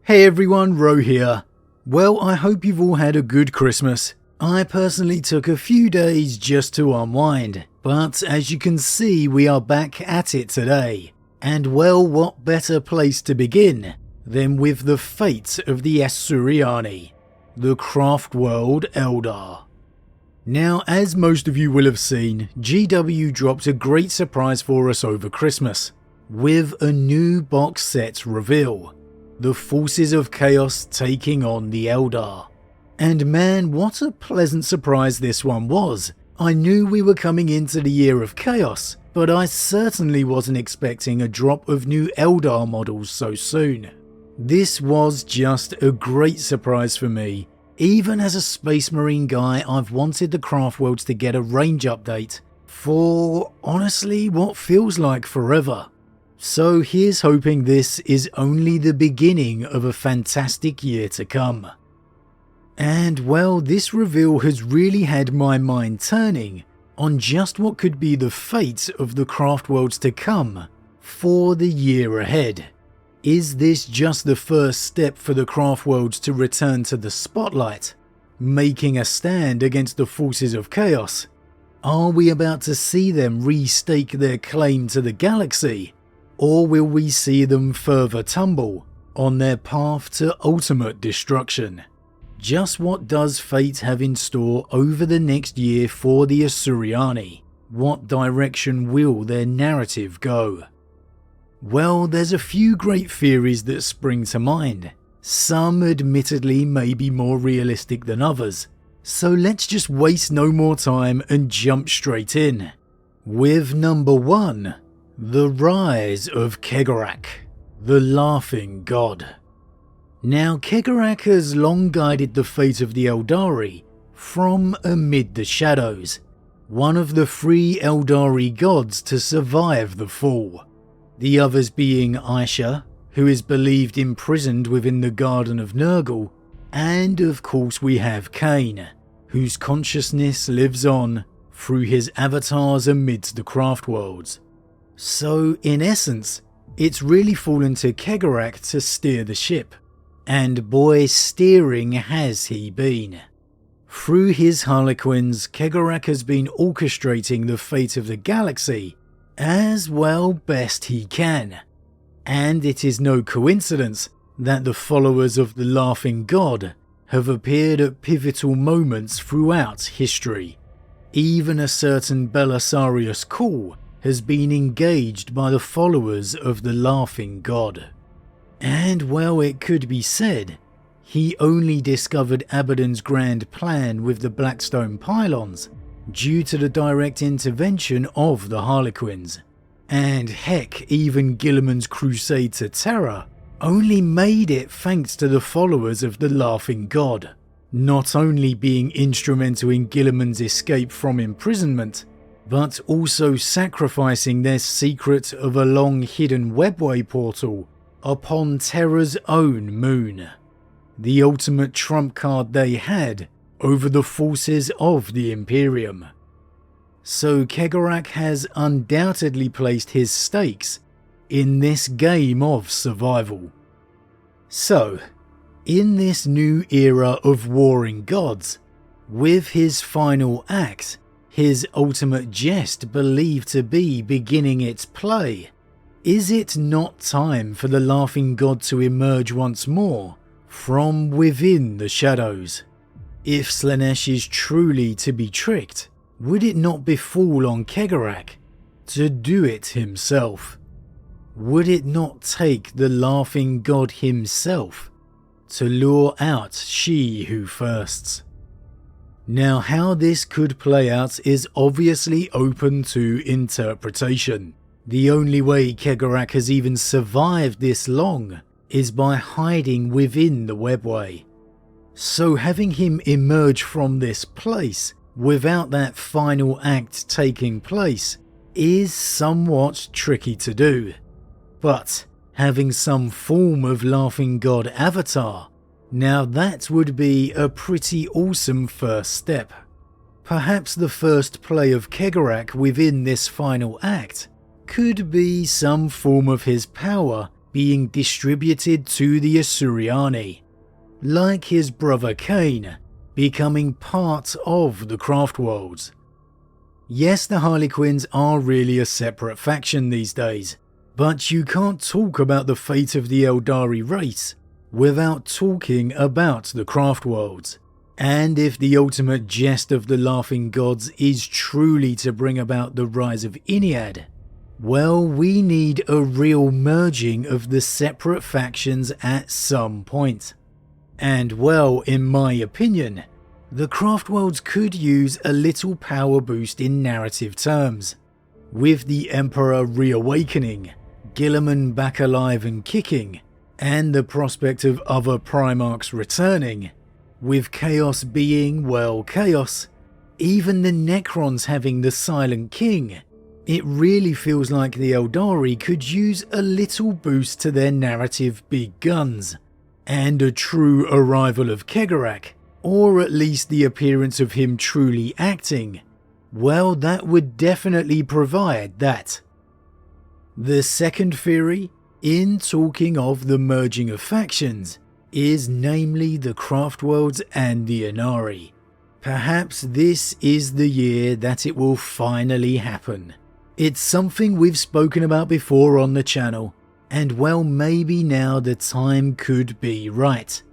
Hey everyone, Rho here. Well, I hope you've all had a good Christmas. I personally took a few days just to unwind, but as you can see we are back at it today. And well, what better place to begin than with the fate of the Asuryani, the craft world Aeldari. Now, as most of you will have seen, GW dropped a great surprise for us over Christmas, with a new box set reveal, the Forces of Chaos taking on the Aeldari. And man, what a pleasant surprise this one was. I knew we were coming into the year of chaos, but I certainly wasn't expecting a drop of new Aeldari models so soon. This was just a great surprise for me. Even as a Space Marine guy, I've wanted the craft worlds to get a range update for, honestly, what feels like forever. So here's hoping this is only the beginning of a fantastic year to come. And well, this reveal has really had my mind turning on just what could be the fate of the craft worlds to come for the year ahead. Is this just the first step for the craft worlds to return to the spotlight, making a stand against the forces of chaos? Are we about to see them restake their claim to the galaxy, or will we see them further tumble on their path to ultimate destruction? Just what does fate have in store over the next year for the Asuryani? What direction will their narrative go? Well, there's a few great theories that spring to mind. Some admittedly may be more realistic than others. So let's just waste no more time and jump straight in. With number 1, the rise of Cegorach, the laughing god. Now, Cegorach has long guided the fate of the Aeldari from amid the shadows, one of the 3 Aeldari gods to survive the fall. The others being Aisha, who is believed imprisoned within the Garden of Nurgle, and of course we have Cain, whose consciousness lives on through his avatars amidst the craft worlds. So in essence, it's really fallen to Cegorach to steer the ship, and boy, steering has he been. Through his harlequins, Cegorach has been orchestrating the fate of the galaxy as well best he can, and it is no coincidence that the followers of the laughing god have appeared at pivotal moments throughout history. Even a certain Belisarius call has been engaged by the followers of the laughing god. And well, it could be said, he only discovered Abaddon's grand plan with the Blackstone pylons due to the direct intervention of the Harlequins. And heck, even Guilliman's crusade to Terra only made it thanks to the followers of the laughing god, not only being instrumental in Guilliman's escape from imprisonment, but also sacrificing their secret of a long hidden webway portal upon Terra's own moon, the ultimate trump card they had over the forces of the Imperium. So Cegorach has undoubtedly placed his stakes in this game of survival. So, in this new era of warring gods, with his final act, his ultimate jest believed to be beginning its play, is it not time for the laughing god to emerge once more from within the shadows? If Slaanesh is truly to be tricked, would it not befall on Cegorach to do it himself? Would it not take the laughing god himself to lure out she who thirsts? Now, how this could play out is obviously open to interpretation. The only way Cegorach has even survived this long is by hiding within the webway. So having him emerge from this place without that final act taking place is somewhat tricky to do. But having some form of laughing god avatar, now that would be a pretty awesome first step. Perhaps the first play of Cegorach within this final act could be some form of his power being distributed to the Asuryani, like his brother Cain, becoming part of the Craftworlds. Yes, the Harlequins are really a separate faction these days, but you can't talk about the fate of the Aeldari race without talking about the Craftworlds. And if the ultimate jest of the Laughing Gods is truly to bring about the rise of Iniad, well, we need a real merging of the separate factions at some point. And well, in my opinion, the Craftworlds could use a little power boost in narrative terms. With the Emperor reawakening, Guilliman back alive and kicking, and the prospect of other Primarchs returning, with Chaos being, well, Chaos, even the Necrons having the Silent King, it really feels like the Aeldari could use a little boost to their narrative big guns, and a true arrival of Cegorach, or at least the appearance of him truly acting, well, that would definitely provide that. The second theory, in talking of the merging of factions, is namely the Craftworlds and the Inari. Perhaps this is the year that it will finally happen. It's something we've spoken about before on the channel, and well, maybe now the time could be right.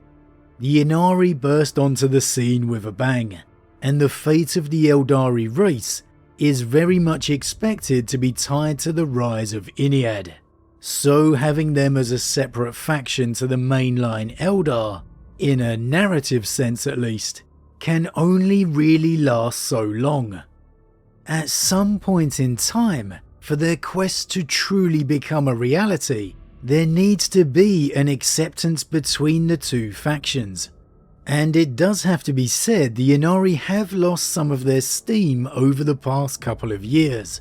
The Inari burst onto the scene with a bang, and the fate of the Aeldari race is very much expected to be tied to the rise of Iniad. So having them as a separate faction to the mainline Eldar, in a narrative sense at least, can only really last so long. At some point in time, for their quest to truly become a reality, there needs to be an acceptance between the two factions. And it does have to be said the Inari have lost some of their steam over the past couple of years.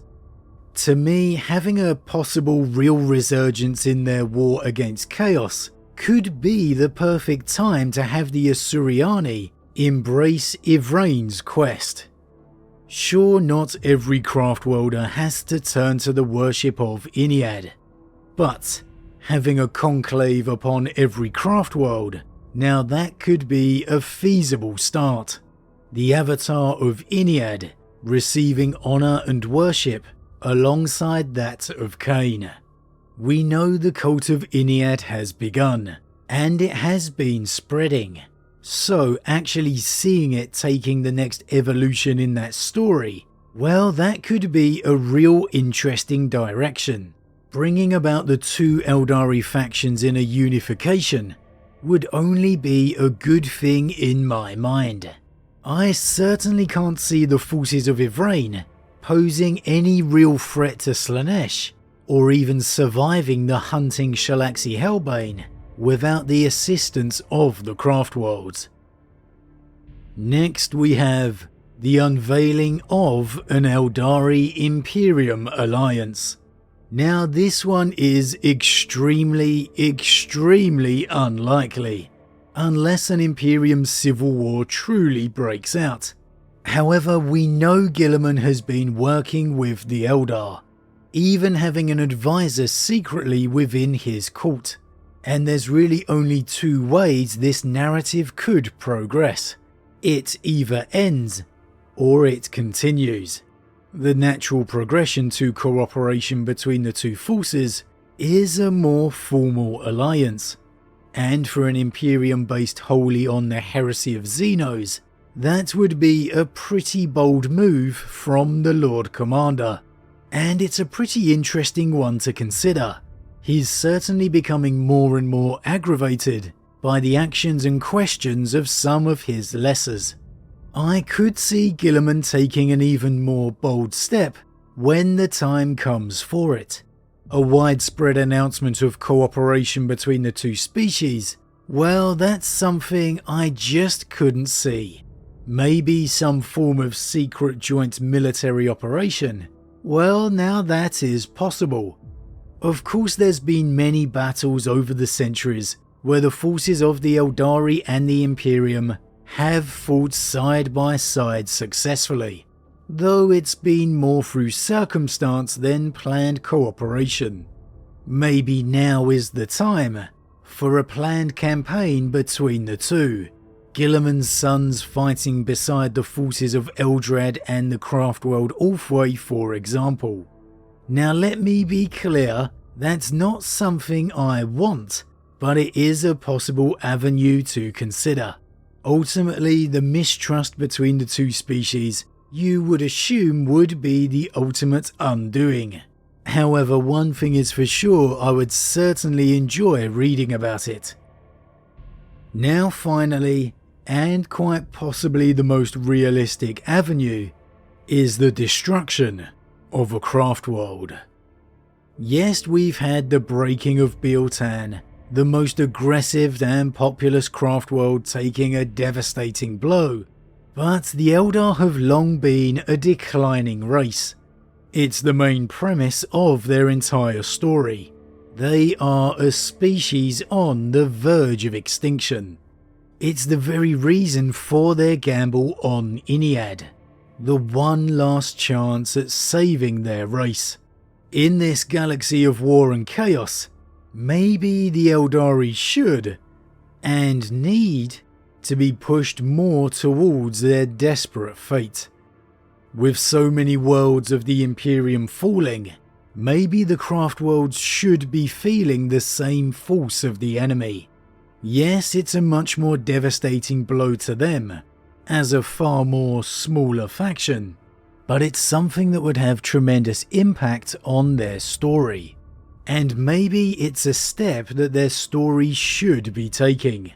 To me, having a possible real resurgence in their war against Chaos could be the perfect time to have the Asuryani embrace Yvraine's quest. Sure, not every Craftworlder has to turn to the worship of Iniad, but having a conclave upon every Craftworld, now that could be a feasible start. The avatar of Iniad receiving honour and worship alongside that of Cain. We know the cult of Iniad has begun, and it has been spreading, so actually seeing it taking the next evolution in that story, well, that could be a real interesting direction. Bringing about the two Aeldari factions in a unification would only be a good thing in my mind. I certainly can't see the forces of Yvraine posing any real threat to Slaanesh, or even surviving the hunting Shalaxi Hellbane without the assistance of the Craftworlds. Next we have the unveiling of an Aeldari Imperium alliance. Now this one is extremely unlikely, unless an Imperium civil war truly breaks out. However, we know Guilliman has been working with the Eldar, even having an advisor secretly within his cult, and there's really only two ways this narrative could progress. It either ends, or it continues. The natural progression to cooperation between the two forces is a more formal alliance, and for an Imperium based wholly on the heresy of Xenos, that would be a pretty bold move from the Lord Commander, and it's a pretty interesting one to consider. He's certainly becoming more and more aggravated by the actions and questions of some of his lessers. I could see Guilliman taking an even more bold step when the time comes for it. A widespread announcement of cooperation between the two species, well, that's something I just couldn't see. Maybe some form of secret joint military operation. Well, now that is possible. Of course, there's been many battles over the centuries where the forces of the Aeldari and the Imperium have fought side by side successfully, though it's been more through circumstance than planned cooperation. Maybe now is the time for a planned campaign between the two. Guilliman's sons fighting beside the forces of Eldrad and the Craftworld Ulthwé, for example. Now let me be clear, that's not something I want, but it is a possible avenue to consider. Ultimately, the mistrust between the two species you would assume would be the ultimate undoing. However, one thing is for sure, I would certainly enjoy reading about it. Now finally, and quite possibly the most realistic avenue, is the destruction of a craft world. Yes, we've had the breaking of Biel-Tan, the most aggressive and populous craft world taking a devastating blow, but the Eldar have long been a declining race. It's the main premise of their entire story. They are a species on the verge of extinction. It's the very reason for their gamble on Iniad, the one last chance at saving their race. In this galaxy of war and chaos, maybe the Aeldari should, and need, to be pushed more towards their desperate fate. With so many worlds of the Imperium falling, maybe the craft worlds should be feeling the same force of the enemy. Yes, it's a much more devastating blow to them, as a far more smaller faction, but it's something that would have tremendous impact on their story. And maybe it's a step that their story should be taking.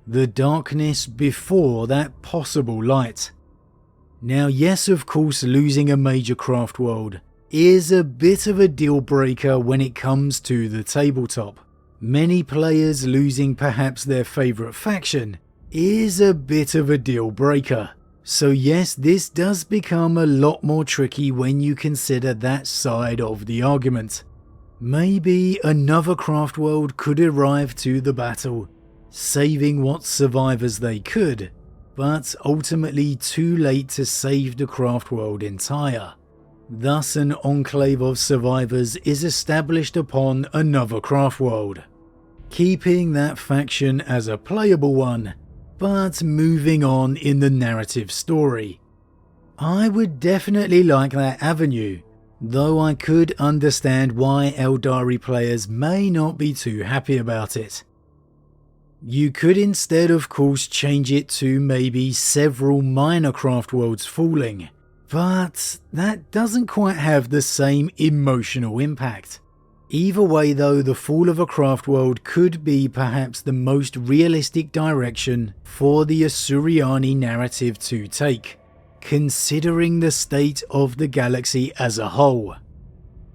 The darkness before that possible light. Now yes, of course, losing a major craft world is a bit of a deal breaker when it comes to the tabletop. Many players losing perhaps their favourite faction is a bit of a deal breaker. So yes, this does become a lot more tricky when you consider that side of the argument. Maybe another craft world could arrive to the battle, saving what survivors they could, but ultimately too late to save the craft world entire. Thus an enclave of survivors is established upon another craft world, keeping that faction as a playable one, but moving on in the narrative story. I would definitely like that avenue, though I could understand why Aeldari players may not be too happy about it. You could instead of course change it to maybe several minor craft worlds falling, but that doesn't quite have the same emotional impact. Either way though, the fall of a craft world could be perhaps the most realistic direction for the Asuryani narrative to take, considering the state of the galaxy as a whole.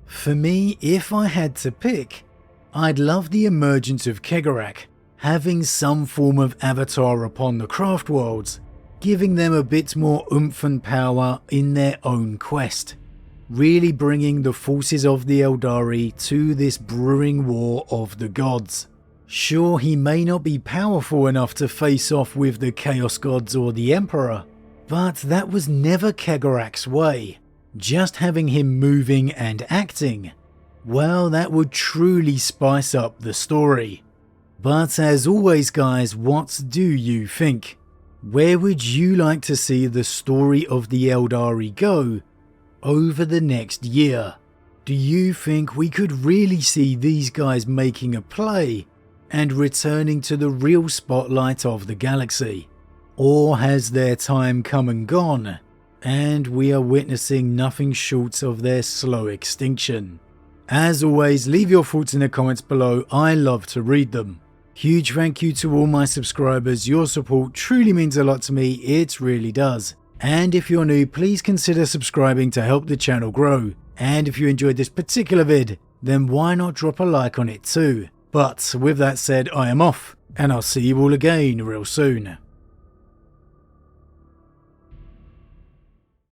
For me, if I had to pick, I'd love the emergence of Cegorach, having some form of avatar upon the craft worlds, giving them a bit more oomph and power in their own quest, really bringing the forces of the Aeldari to this brewing war of the gods. Sure, he may not be powerful enough to face off with the Chaos Gods or the Emperor, but that was never Cegorach's way. Just having him moving and acting, well, that would truly spice up the story. But as always guys, what do you think? Where would you like to see the story of the Aeldari go over the next year? Do you think we could really see these guys making a play and returning to the real spotlight of the galaxy? Or has their time come and gone, and we are witnessing nothing short of their slow extinction? As always, leave your thoughts in the comments below, I love to read them. Huge thank you to all my subscribers, your support truly means a lot to me, it really does. And if you're new, please consider subscribing to help the channel grow. And if you enjoyed this particular vid, then why not drop a like on it too. But with that said, I am off, and I'll see you all again real soon.